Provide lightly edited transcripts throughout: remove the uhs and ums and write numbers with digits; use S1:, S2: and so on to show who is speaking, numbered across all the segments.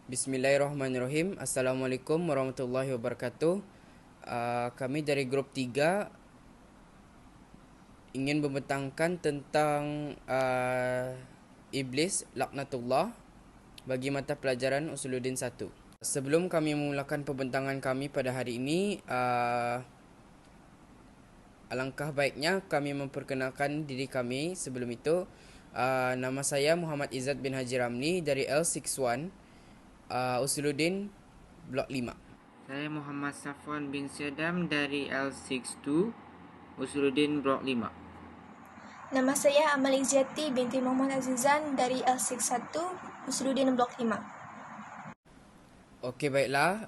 S1: Bismillahirrahmanirrahim. Assalamualaikum warahmatullahi wabarakatuh. Kami dari grup 3 ingin membentangkan tentang Iblis Laknatullah bagi mata pelajaran Usuluddin 1. Sebelum kami memulakan pembentangan kami pada hari ini, alangkah baiknya kami memperkenalkan diri kami. Sebelum itu, nama saya Muhammad Izzat bin Haji Ramli dari L61 Usuluddin Blok 5.
S2: Saya Muhammad Safwan bin Syadam dari L62 Usuluddin Blok 5.
S3: Nama saya Amal Izzati binti Muhammad Azizan dari L61 Usuluddin Blok 5.
S1: Okey, baiklah.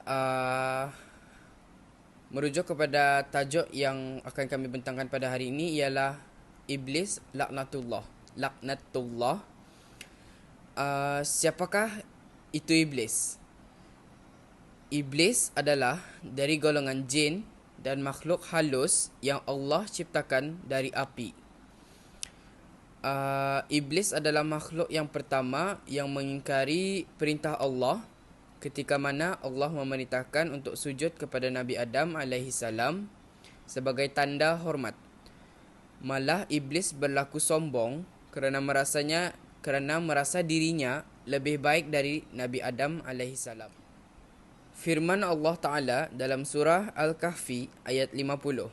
S1: Merujuk kepada tajuk yang akan kami bentangkan pada hari ini ialah Iblis Laknatullah. Laknatullah. Siapakah itu Iblis? Iblis adalah dari golongan jin dan makhluk halus yang Allah ciptakan dari api. Iblis adalah makhluk yang pertama yang mengingkari perintah Allah ketika mana Allah memerintahkan untuk sujud kepada Nabi Adam AS sebagai tanda hormat. Malah Iblis berlaku sombong kerana merasa dirinya lebih baik dari Nabi Adam AS. Firman Allah Ta'ala dalam surah Al-Kahfi ayat 50.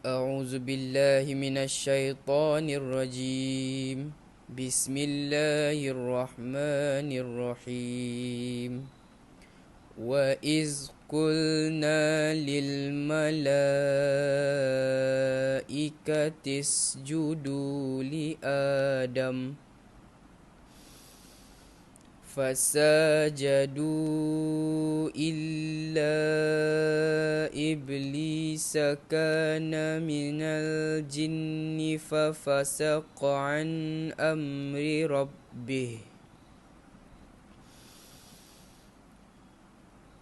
S1: A'udzu billahi minasyaitonir rajim. Bismillahirrahmanirrahim. Wa iz qulna lil malaikati isjudu li Adam fasajadu illa iblisa kana minal jinni fafasaqa an amri rabbih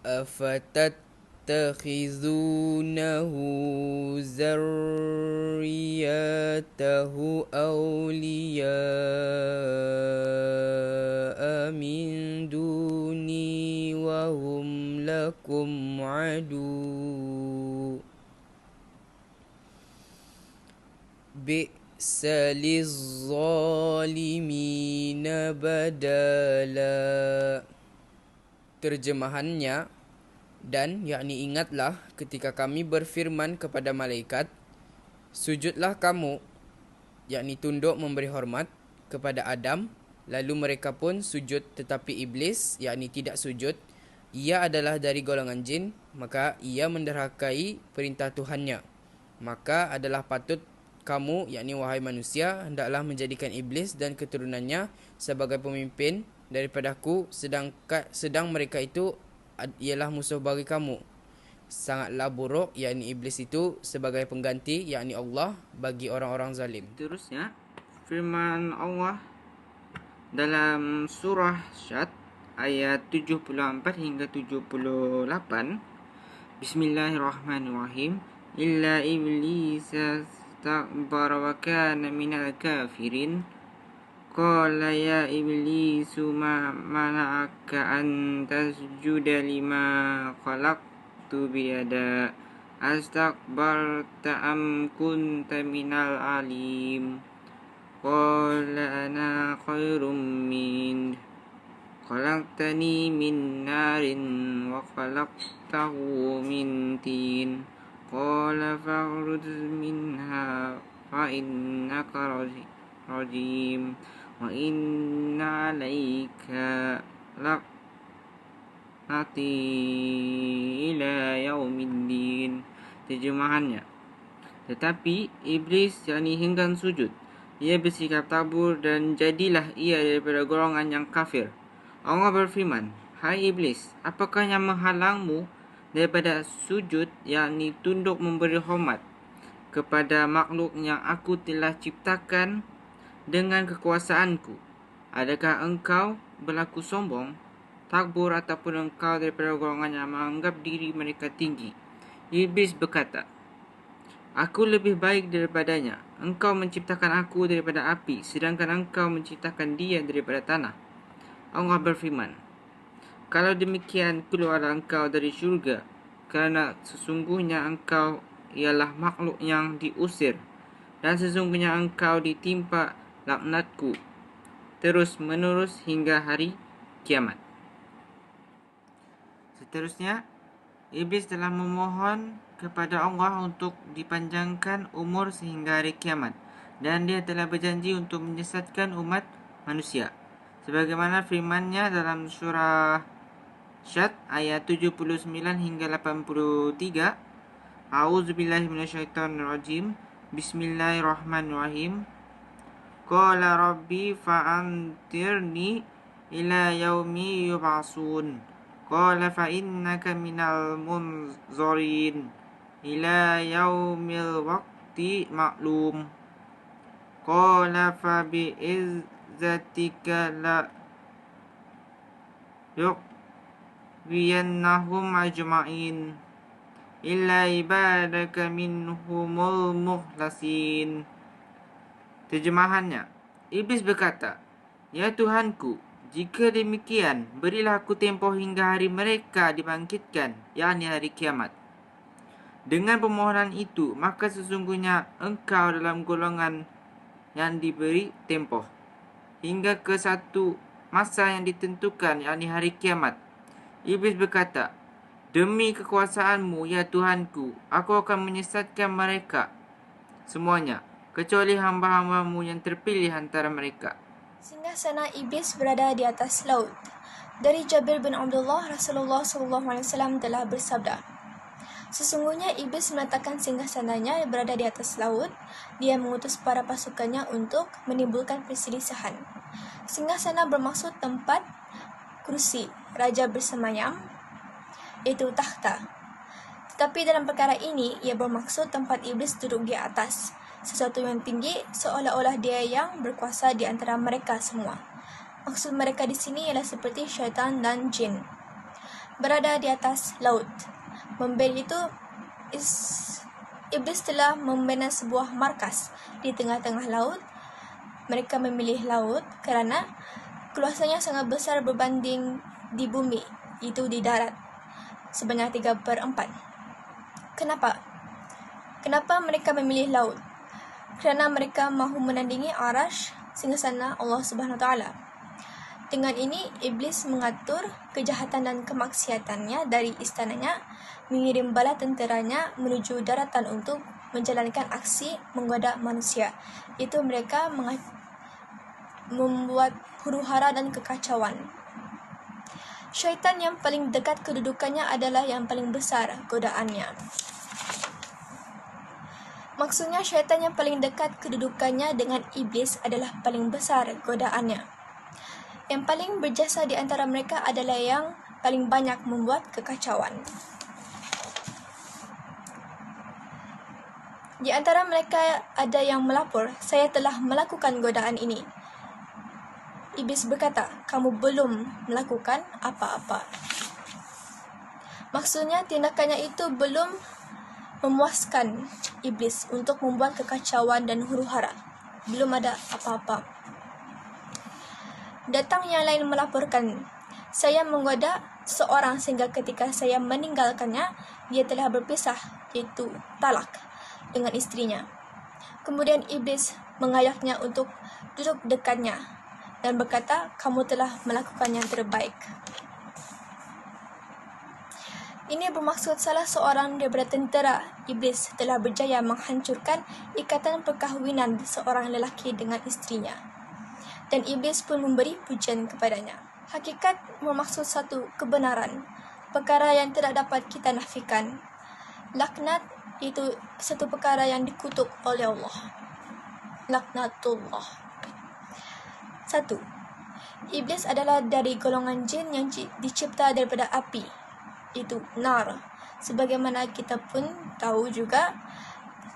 S1: afatattakhizunahu zarriyatahu awliya'a min duni wa hum lakum adu bi'sa lizzalimina badala. Terjemahannya, dan yakni ingatlah ketika kami berfirman kepada malaikat, sujudlah kamu, yakni tunduk memberi hormat kepada Adam, lalu mereka pun sujud, tetapi iblis yakni tidak sujud. Ia adalah dari golongan jin, maka ia menderhakai perintah Tuhannya. Maka adalah patut kamu, yakni wahai manusia, hendaklah menjadikan iblis dan keturunannya sebagai pemimpin daripadaku, sedang mereka itu ialah musuh bagi kamu. Sangatlah buruk, yakni iblis itu sebagai pengganti, yakni Allah, bagi orang-orang zalim.
S2: Terusnya, firman Allah dalam surah Syad ayat 74 hingga 78. Bismillahirrahmanirrahim. Illa iblisa istakbara wa kana minal kafirin. Qala ya iblisu ma mana'aka an tasjuda lima khalaqtu biyada astakbarta am kunta minal alim. Qala ana khairum min khalaqtani min narin wa khalaqtahu min tin. Qala fa'rud minha fa innaka rajim wa inna alaika laknati ila yaumiddin. Terjemahannya, tetapi iblis yakni enggan sujud, ia bersikap takbur dan jadilah ia daripada golongan yang kafir. Allah berfirman, hai iblis, apakah yang menghalangmu daripada sujud, yakni tunduk memberi hormat kepada makhluk yang aku telah ciptakan dengan kekuasaanku? Adakah engkau berlaku sombong, takbur, ataupun engkau daripada golongan yang menganggap diri mereka tinggi? Iblis berkata, aku lebih baik daripadanya. Engkau menciptakan aku daripada api, sedangkan engkau menciptakan dia daripada tanah. Allah berfirman, "Kalau demikian, keluarlah engkau dari syurga, kerana sesungguhnya engkau ialah makhluk yang diusir, dan sesungguhnya engkau ditimpa laknatku terus menerus hingga hari kiamat." Seterusnya, Iblis telah memohon kepada Allah untuk dipanjangkan umur sehingga hari kiamat, dan dia telah berjanji untuk menyesatkan umat manusia. Sebagaimana firman-Nya dalam surah Syad ayat 79 hingga 83. A'udzubillahi minasyaitonirrajim. Bismillahirrahmanirrahim. Qala rabbi fa'antirni ila yaumi yub'atsun. Qala fa'innaka minal munzarin ila yaumil waqti ma'lum. Qala fa bi'izzatika la yughwiyannahum ajma'in illa ibadaka minhumul mukhlasin. Terjemahannya, Iblis berkata, "Ya Tuhanku, jika demikian, berilah aku tempoh hingga hari mereka dibangkitkan, yakni hari kiamat." Dengan permohonan itu, maka sesungguhnya engkau dalam golongan yang diberi tempoh hingga ke satu masa yang ditentukan, yakni hari kiamat. Iblis berkata, "Demi kekuasaanmu, ya Tuhanku, aku akan menyesatkan mereka semuanya, kecuali hamba-hambamu yang terpilih antara mereka."
S3: Singgasana iblis berada di atas laut. Dari Jabir bin Abdullah, Rasulullah SAW telah bersabda, "Sesungguhnya iblis meletakkan singgasananya berada di atas laut. Dia mengutus para pasukannya untuk menimbulkan perselisihan." Singgasana bermaksud tempat kursi raja bersemayam, iaitu takhta. Tetapi dalam perkara ini, ia bermaksud tempat iblis duduk di atas, sesuatu yang tinggi, seolah-olah dia yang berkuasa di antara mereka semua. Maksud mereka di sini ialah seperti syaitan dan jin. Berada di atas laut. Membeli itu, iblis telah membina sebuah markas di tengah-tengah laut. Mereka memilih laut kerana keluasannya sangat besar berbanding di bumi, itu di darat, sebanyak 3/4. Kenapa mereka memilih laut? Kerana mereka mahu menandingi arash singgasana Allah Subhanahu Wa Taala. Dengan ini, iblis mengatur kejahatan dan kemaksiatannya dari istananya, mengirim bala tenteranya menuju daratan untuk menjalankan aksi menggoda manusia. Itu mereka membuat huru-hara dan kekacauan. Syaitan yang paling dekat kedudukannya adalah yang paling besar godaannya. Maksudnya, syaitan yang paling dekat kedudukannya dengan iblis adalah paling besar godaannya. Yang paling berjasa di antara mereka adalah yang paling banyak membuat kekacauan. Di antara mereka ada yang melapor, "Saya telah melakukan godaan ini." Iblis berkata, "Kamu belum melakukan apa-apa." Maksudnya, tindakannya itu belum memuaskan iblis untuk membuat kekacauan dan huru-hara. Belum ada apa-apa. Datang yang lain melaporkan, "Saya menggoda seorang sehingga ketika saya meninggalkannya, dia telah berpisah, iaitu talak, dengan istrinya." Kemudian iblis mengajaknya untuk duduk dekatnya dan berkata, "Kamu telah melakukan yang terbaik." Ini bermaksud salah seorang daripada tentera iblis telah berjaya menghancurkan ikatan perkahwinan seorang lelaki dengan istrinya. Dan iblis pun memberi pujian kepadanya. Hakikat bermaksud satu kebenaran, perkara yang tidak dapat kita nafikan. Laknat itu satu perkara yang dikutuk oleh Allah. Laknatullah. 1. Iblis adalah dari golongan jin yang dicipta daripada api, itu nar. Sebagaimana kita pun tahu juga,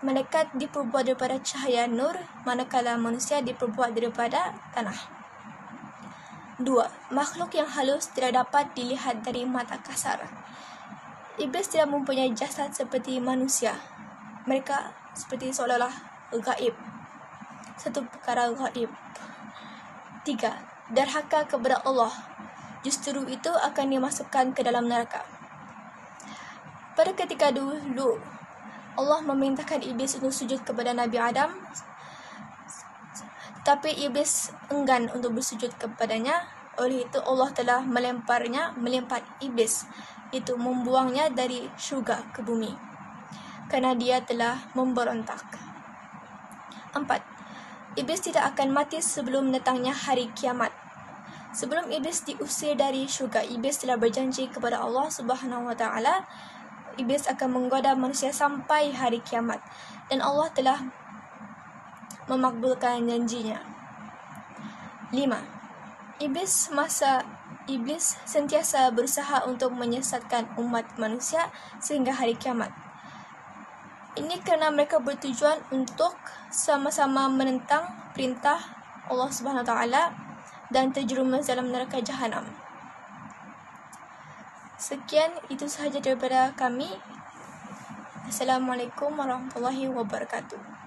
S3: malaikat diperbuat daripada cahaya nur, manakala manusia diperbuat daripada tanah. 2. Makhluk yang halus tidak dapat dilihat dari mata kasar. Iblis tidak mempunyai jasad seperti manusia. Mereka seperti seolah-olah gaib, satu perkara gaib. 3. derhaka kepada Allah, justru itu akan dimasukkan ke dalam neraka. Pada ketika dulu, Allah memerintahkan iblis untuk sujud kepada Nabi Adam, tapi iblis enggan untuk bersujud kepadanya. Oleh itu Allah telah melempar iblis, itu membuangnya dari syurga ke bumi, kerana dia telah memberontak. 4. Iblis tidak akan mati sebelum datangnya hari kiamat. Sebelum iblis diusir dari syurga, iblis telah berjanji kepada Allah Subhanahu wa taala, iblis akan menggoda manusia sampai hari kiamat, dan Allah telah memakbulkan janjinya. 5. Iblis sentiasa berusaha untuk menyesatkan umat manusia sehingga hari kiamat. Ini kerana mereka bertujuan untuk sama-sama menentang perintah Allah Subhanahu wa taala dan terjerumus dalam neraka Jahanam. Sekian, itu sahaja daripada kami. Assalamualaikum warahmatullahi wabarakatuh.